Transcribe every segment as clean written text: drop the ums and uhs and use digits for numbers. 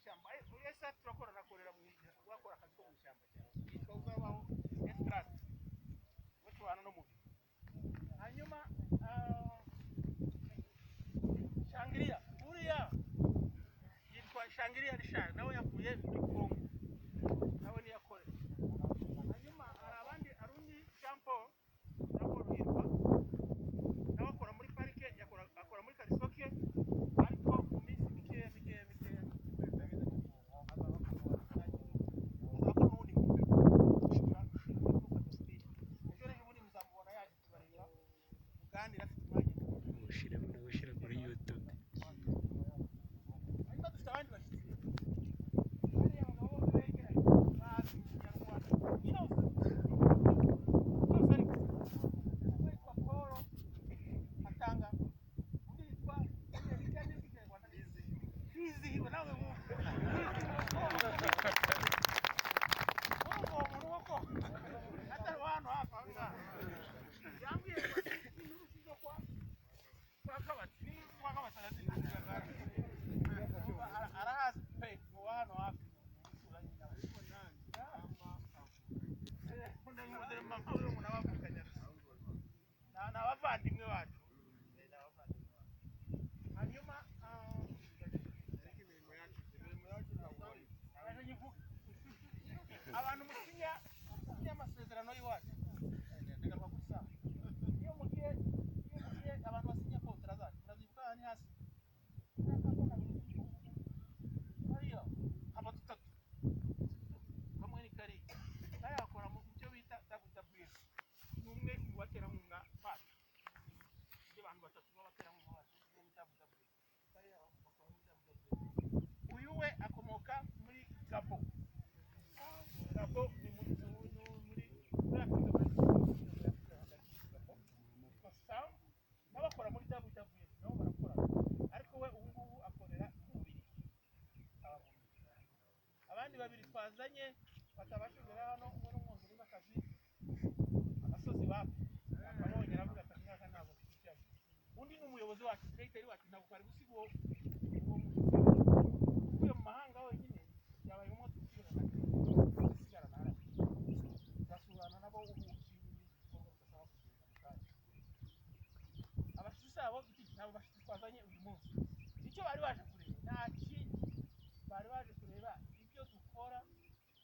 ishyamba ese turakora nakorera mu wakora akazi ko mu ishyamba cyane yitwa uzabaho extract wetu hano no mu hanyuma Shangria uriya yitwa Shangria Richard nawe yavuye muri Kongo nawe ni yakore hanyuma arabandi arundi Champo nabo yitwa nawe akora muri parike akora muri Karisoke ariko mu minsi mike ushira muri YouTube n'abavandimwe bacu hanyuma abantu musinya amasezerano y'iwacu ndagaruka kuri saa iyo mugiye abantu basinya kontra zacu murazibuka ni hasi hariyo haba tutatu bamwe ni kari nayo akora mu byo bita WWF numwe watera nkunga bacu abantu batatu babatera nkunga bacu mu WWF uyu we akomoka muri Gabo ni muri n'abakora muri WWF nabo barakora ariko we ubu ngubu akorera umubiri abandi babiri twazanye batabashobora hano umwe n'umwunzi uri akazi abasozi bapo abonye aravuga ati mwaka ntabwo twishyura undi ni umuyobozi wacu directeur wacu ntabwo kwari gusiga uwo uvuye mu mahanga wenyine yabaye umunsi ukira sigara nara gasurana nabo ubuki abashisabo nabo bashitwazanye uyu munsi icyo bari baje kureba nta kindi bari baje kureba ibyo dukora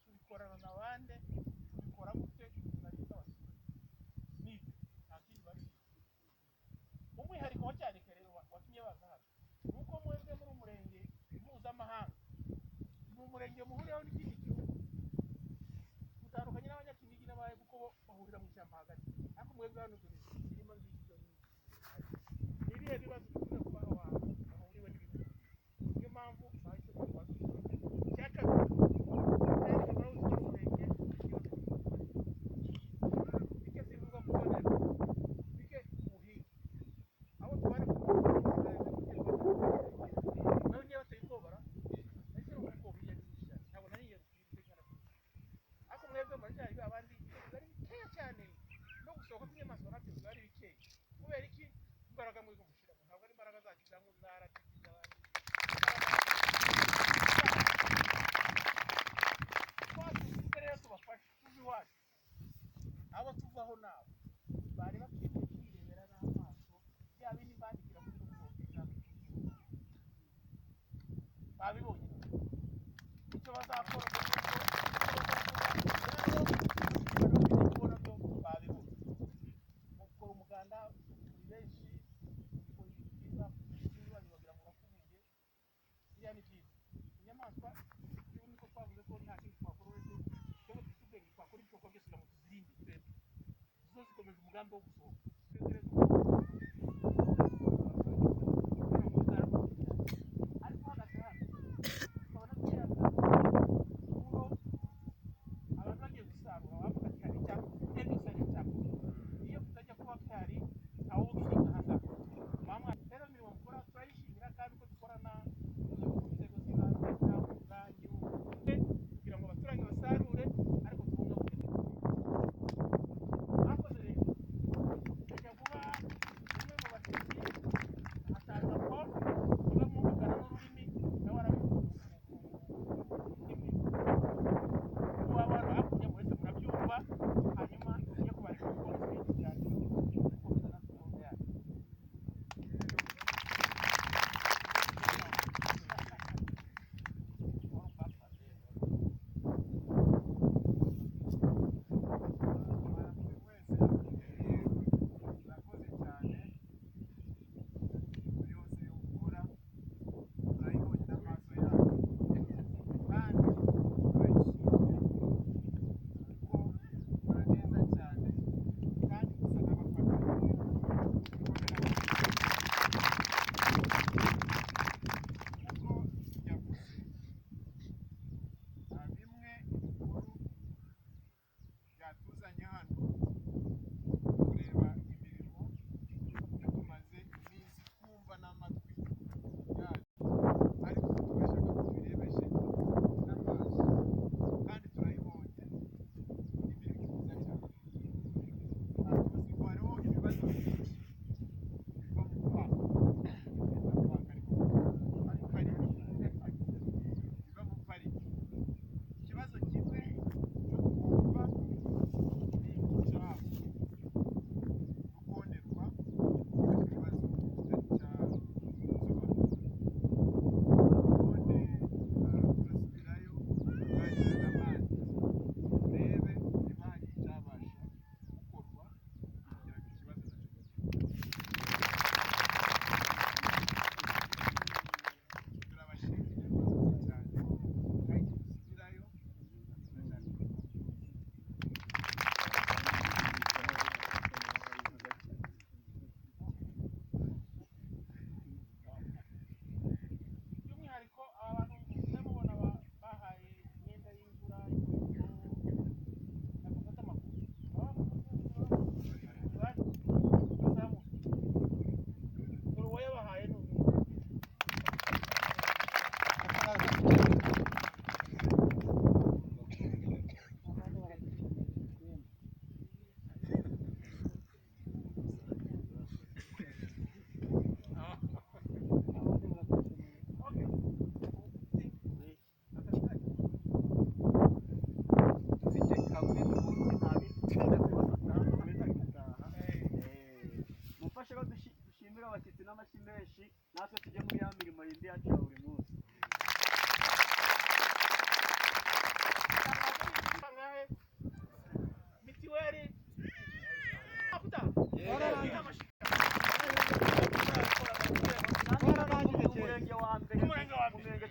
tubikorana na bande tubikora gute tunarita abasura nibi nta kindi bari umwihariko wa cyane rero watumye baza hano nuko mwebwe muri umurenge mpuzamahanga mu murenge muhuriyeho n'ikindi gihugu mutandukanye n'abanyakinigi n'abaye kuko bahurira mu ishyamba hagati ariko mwebwe hano dore irimo ngibyo nibihe bibazo bikwiye kuba abantu bahuriwe n'ibihugu niyo mpamvu bahise kubaza cyaka abo tuvaho nabo bari bakwiye kwirebera n'amaso yaba ni bandikira muri ubwo babibonye icyo bazakora kubona byo babibonye mukora umuganda muri benshi muri byiza n'ibandi bagira ngo bakubuye iriya ni byiza inyamaswa cyo niko twavuze ko nta kintu twakora uretse cyo tugenge twakora ibyo byose kugira ngo tuzirinde twebwe zikomeza umugambi wo gusohoka ariko hagati hano tukabona abantu bagiye gusarura bavuga ati hari icyapa ndetse icyapa iyo tutajya kuba hari aho bishinga hasa mama rero mirimo mukora turayishimira kandi ko dukorana n'inzego z'ibanze n'ubwanyu kugira ngo abaturage basarure ariko tubungabunge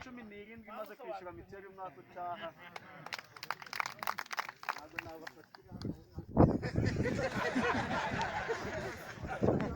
17 imaze kwishyura mituweli y'umwaka utaha ntabwo nabafatira